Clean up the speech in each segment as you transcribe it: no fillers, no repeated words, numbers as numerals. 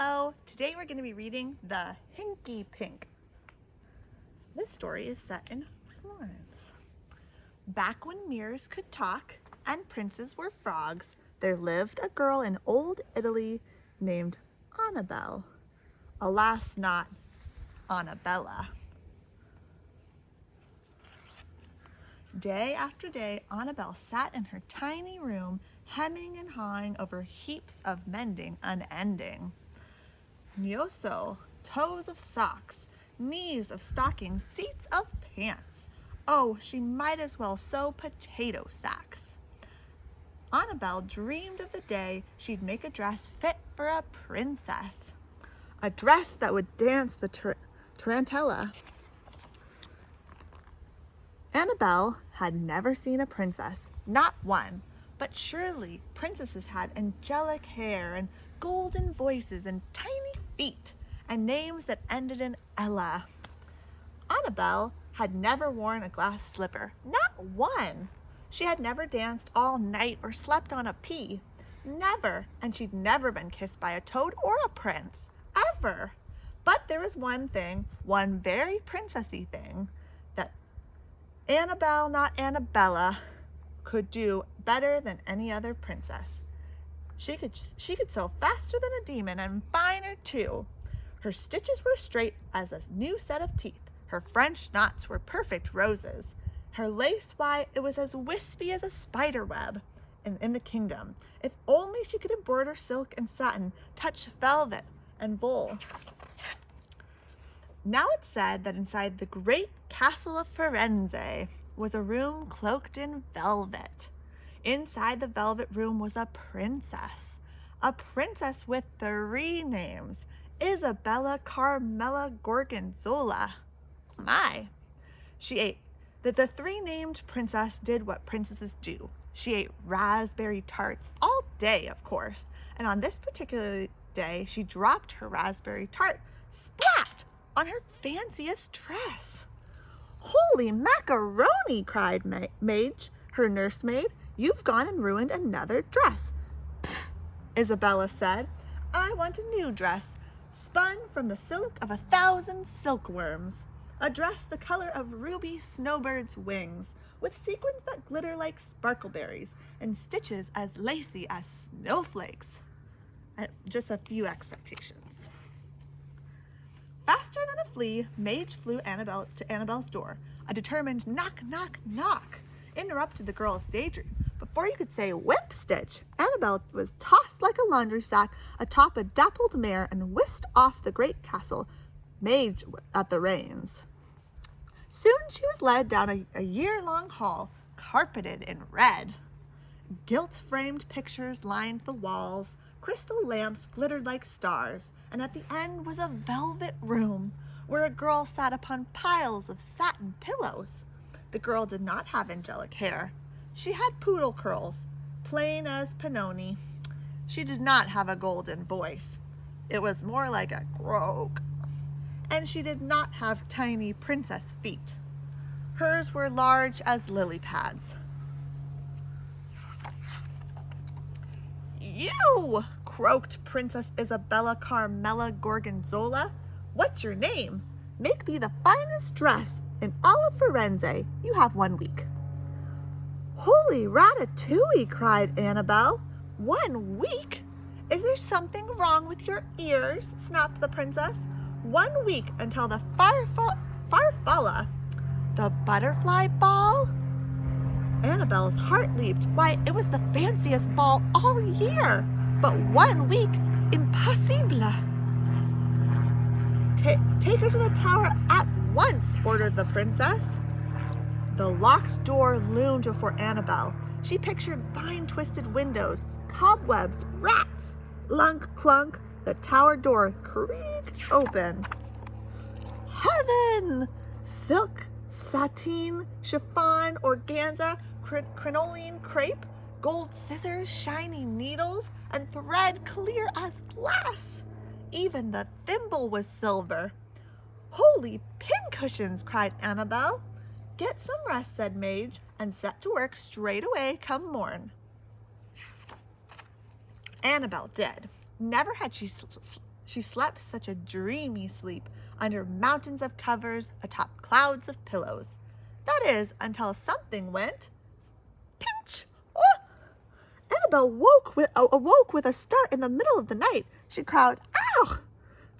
Hello! Today we're going to be reading The Hinky Pink. This story is set in Florence. Back when mirrors could talk and princes were frogs, there lived a girl in old Italy named Annabelle. Alas, not Annabella. Day after day, Annabelle sat in her tiny room, hemming and hawing over heaps of mending unending. Mioso, toes of socks, knees of stockings, seats of pants. Oh, she might as well sew potato sacks. Annabelle dreamed of the day she'd make a dress fit for a princess. A dress that would dance the tarantella. Annabelle had never seen a princess, not one, but surely princesses had angelic hair and golden voices and tiny feet and names that ended in Ella. Annabelle had never worn a glass slipper, not one. She had never danced all night or slept on a pea, never, and she'd never been kissed by a toad or a prince, ever. But there was one thing, one very princessy thing, that Annabelle, not Annabella, could do better than any other princess. She could sew faster than a demon and finer too. Her stitches were straight as a new set of teeth. Her French knots were perfect roses. Her lace, why, it was as wispy as a spider web in the kingdom. If only she could embroider silk and satin, touch velvet and wool. Now it's said that inside the great castle of Firenze was a room cloaked in velvet. Inside the velvet room was a princess with 3 names, Isabella Carmela Gorgonzola. Oh my. The 3 named princess did what princesses do. She ate raspberry tarts all day, of course, and on this particular day, she dropped her raspberry tart, splat, on her fanciest dress. Holy macaroni, cried Madge, her nursemaid. You've gone and ruined another dress. Pfft, Isabella said. I want a new dress, spun from the silk of 1,000 silkworms. A dress the color of ruby snowbirds' wings, with sequins that glitter like sparkleberries and stitches as lacy as snowflakes. And just a few expectations. Faster than a flea, Madge flew to Annabelle's door. A determined knock, knock, knock interrupted the girl's daydream. Before you could say whip stitch, Annabelle was tossed like a laundry sack atop a dappled mare and whisked off the great castle, Madge at the reins. Soon she was led down a year-long hall, carpeted in red. Gilt-framed pictures lined the walls, crystal lamps glittered like stars, and at the end was a velvet room where a girl sat upon piles of satin pillows. The girl did not have angelic hair. She had poodle curls, plain as Panoni. She did not have a golden voice. It was more like a croak. And she did not have tiny princess feet. Hers were large as lily pads. You, croaked Princess Isabella Carmela Gorgonzola. What's your name? Make me the finest dress in all of Firenze. You have 1 week. Holy ratatouille, cried Annabelle. 1 week? Is there something wrong with your ears? Snapped the princess. 1 week until the farfalla, the butterfly ball? Annabelle's heart leaped. Why, it was the fanciest ball all year. But 1 week, impossible. Take her to the tower at once, ordered the princess. The locked door loomed before Annabelle. She pictured vine twisted windows, cobwebs, rats. Clunk, clunk, the tower door creaked open. Heaven! Silk, sateen, chiffon, organza, crinoline crepe, gold scissors, shiny needles, and thread clear as glass. Even the thimble was silver. Holy pincushions, cried Annabelle. Get some rest, said Madge, and set to work straight away come morn. Annabelle did. Never had She slept such a dreamy sleep under mountains of covers atop clouds of pillows. That is, until something went pinch. Oh! Annabelle awoke with a start in the middle of the night. She cried, "Ow!"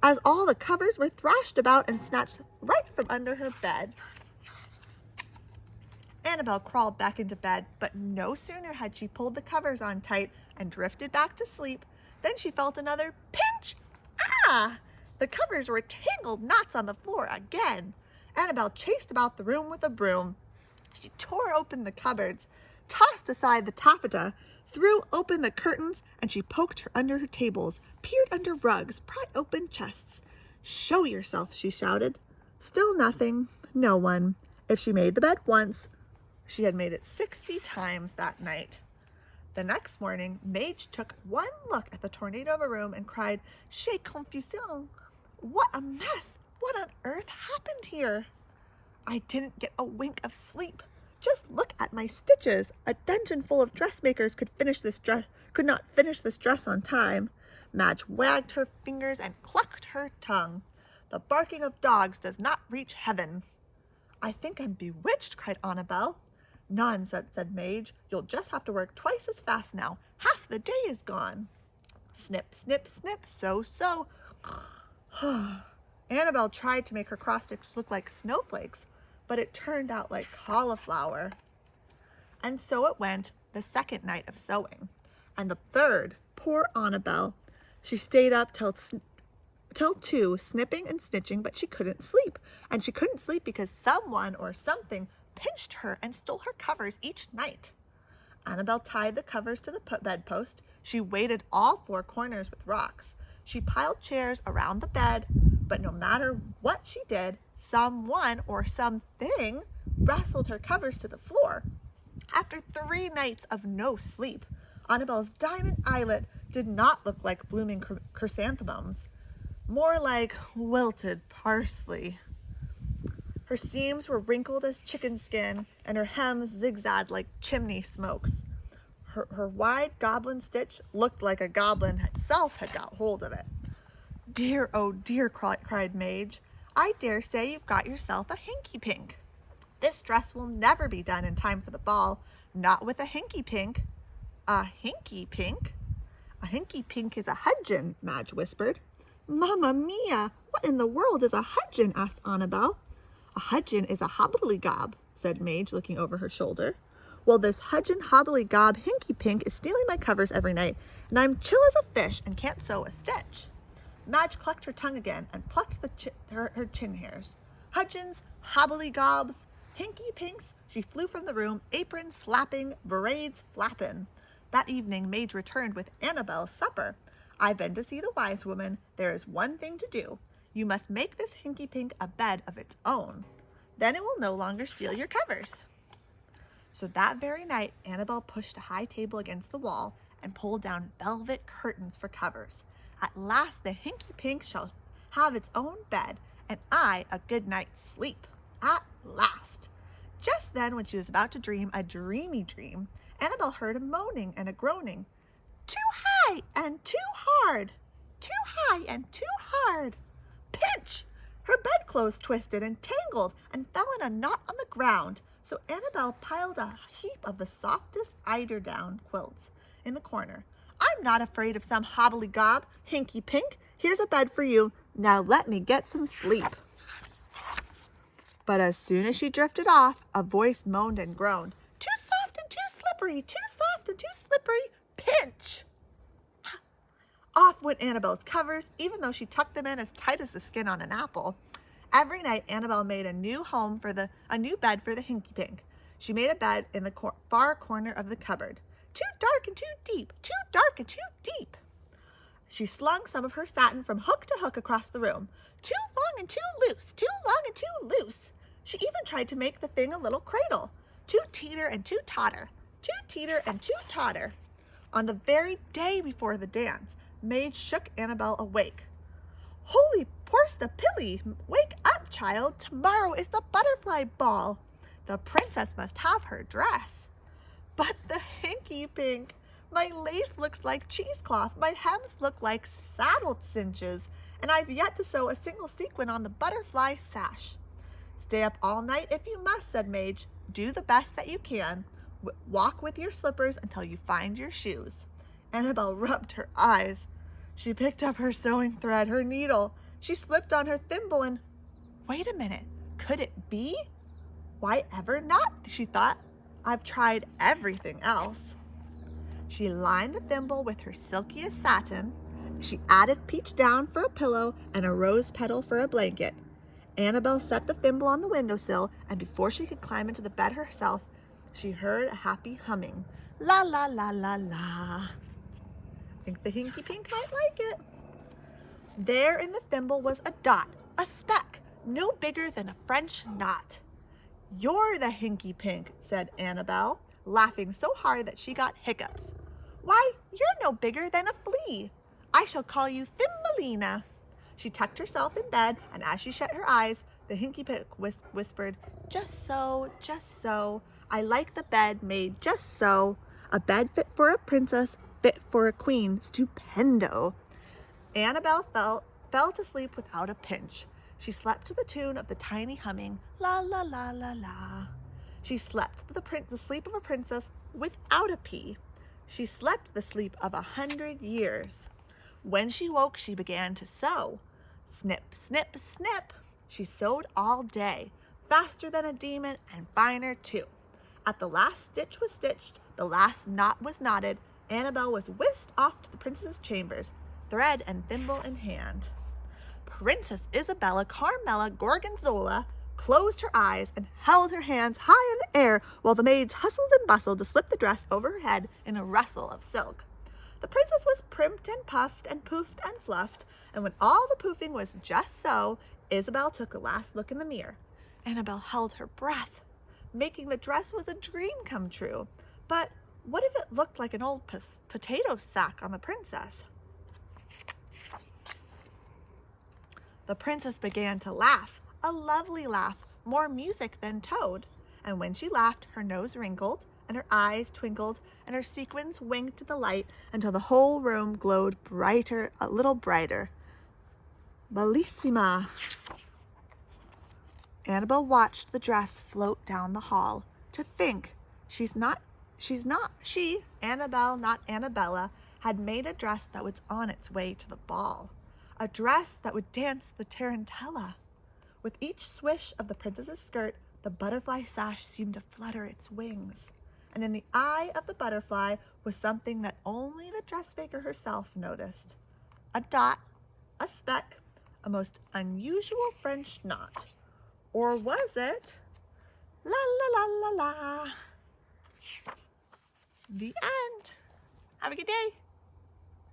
as all the covers were thrashed about and snatched right from under her bed. Annabelle crawled back into bed, but no sooner had she pulled the covers on tight and drifted back to sleep than she felt another pinch. Ah! The covers were tangled knots on the floor again. Annabelle chased about the room with a broom. She tore open the cupboards, tossed aside the taffeta, threw open the curtains, and she poked under her tables, peered under rugs, pried open chests. "Show yourself," she shouted. Still nothing, no one. If she made the bed once, she had made it 60 times that night. The next morning, Madge took one look at the tornado of a room and cried, "Chez confusion! What a mess! What on earth happened here? I didn't get a wink of sleep. Just look at my stitches. A dungeon full of dressmakers could not finish this dress on time." Madge wagged her fingers and clucked her tongue. "The barking of dogs does not reach heaven." "I think I'm bewitched," cried Annabelle. "Nonsense," said Madge. "You'll just have to work twice as fast now. Half the day is gone." Snip, snip, snip, so. Annabelle tried to make her cross stitches look like snowflakes, but it turned out like cauliflower. And so it went the second night of sewing. And the third, poor Annabelle. She stayed up till 2, snipping and stitching, but she couldn't sleep. And she couldn't sleep because someone or something pinched her and stole her covers each night. Annabelle tied the covers to the bedpost. She weighted all 4 corners with rocks. She piled chairs around the bed, but no matter what she did, someone or something wrestled her covers to the floor. After 3 nights of no sleep, Annabelle's diamond eyelet did not look like blooming chrysanthemums, more like wilted parsley. Her seams were wrinkled as chicken skin, and her hems zigzagged like chimney smokes. Her wide goblin stitch looked like a goblin itself had got hold of it. "Dear, oh dear," cried Madge. "I dare say you've got yourself a Hinky Pink. This dress will never be done in time for the ball, not with a Hinky Pink." "A Hinky Pink?" "A Hinky Pink is a hudgeon," Madge whispered. "Mamma mia, what in the world is a hudgeon?" asked Annabelle. "A hudgeon is a hobbly-gob," said Madge, looking over her shoulder. "Well, this hudgeon hobbly-gob Hinky Pink is stealing my covers every night, and I'm chill as a fish and can't sew a stitch." Madge clucked her tongue again and plucked her chin hairs. Hudgeons, hobbly-gobs, Hinky Pinks. She flew from the room, apron slapping, berets flapping. That evening, Madge returned with Annabelle's supper. "I've been to see the wise woman. There is one thing to do. You must make this Hinky Pink a bed of its own. Then it will no longer steal your covers." So that very night, Annabelle pushed a high table against the wall and pulled down velvet curtains for covers. At last the Hinky Pink shall have its own bed, and I a good night's sleep. At last. Just then, when she was about to dream a dreamy dream, Annabelle heard a moaning and a groaning. "Too high and too hard, too high and too hard." Pinch! Her bedclothes twisted and tangled and fell in a knot on the ground. So Annabelle piled a heap of the softest eiderdown quilts in the corner. "I'm not afraid of some hobbly-gob, Hinky Pink. Here's a bed for you. Now let me get some sleep." But as soon as she drifted off, a voice moaned and groaned. "Too soft and too slippery, too soft and too slippery. Pinch!" Off went Annabelle's covers, even though she tucked them in as tight as the skin on an apple. Every night, Annabelle made a new bed for the Hinky Pink. She made a bed in the far corner of the cupboard. Too dark and too deep, too dark and too deep. She slung some of her satin from hook to hook across the room. Too long and too loose, too long and too loose. She even tried to make the thing a little cradle. Too teeter and too totter, too teeter and too totter. On the very day before the dance, Madge shook Annabelle awake. "Holy porstapilly, wake up, child. Tomorrow is the butterfly ball. The princess must have her dress." "But the Hinky Pink, my lace looks like cheesecloth. My hems look like saddle cinches, and I've yet to sew a single sequin on the butterfly sash. Stay up all night if you must, said Mage. Do the best that you can. Walk with your slippers until you find your shoes. Annabelle rubbed her eyes. She picked up her sewing thread, her needle. She slipped on her thimble and, wait a minute, could it be? Why ever not, she thought. I've tried everything else. She lined the thimble with her silkiest satin. She added peach down for a pillow and a rose petal for a blanket. Annabelle set the thimble on the windowsill, and before she could climb into the bed herself, she heard a happy humming. La la la la la. I think the Hinky Pink might like it. There in the thimble was a dot, a speck, no bigger than a French knot. You're the Hinky Pink, said Annabelle, laughing so hard that she got hiccups. Why, you're no bigger than a flea. I shall call you Thumbelina. She tucked herself in bed, and as she shut her eyes, the Hinky Pink whispered, just so, just so. I like the bed made just so. A bed fit for a princess, fit for a queen, stupendo. Annabelle fell to sleep without a pinch. She slept to the tune of the tiny humming, la la la la la. She slept the sleep of a princess without a pea. She slept the sleep of 100 years. When she woke, she began to sew. Snip, snip, snip. She sewed all day, faster than a demon and finer too. At the last stitch was stitched, the last knot was knotted, Annabelle was whisked off to the princess's chambers, thread and thimble in hand. Princess Isabella Carmela Gorgonzola closed her eyes and held her hands high in the air while the maids hustled and bustled to slip the dress over her head in a rustle of silk. The princess was primped and puffed and poofed and fluffed, and when all the poofing was just so, Isabel took a last look in the mirror. Annabelle held her breath, making the dress was a dream come true. But what if it looked like an old potato sack on the princess? The princess began to laugh, a lovely laugh, more music than Toad. And when she laughed, her nose wrinkled, and her eyes twinkled, and her sequins winked in the light until the whole room glowed brighter, a little brighter. Bellissima! Annabelle watched the dress float down the hall. To think, Annabelle, not Annabella, had made a dress that was on its way to the ball. A dress that would dance the tarantella. With each swish of the princess's skirt, the butterfly sash seemed to flutter its wings. And in the eye of the butterfly was something that only the dressmaker herself noticed. A dot, a speck, a most unusual French knot. Or was it? La la la la la. The end. Have a good day.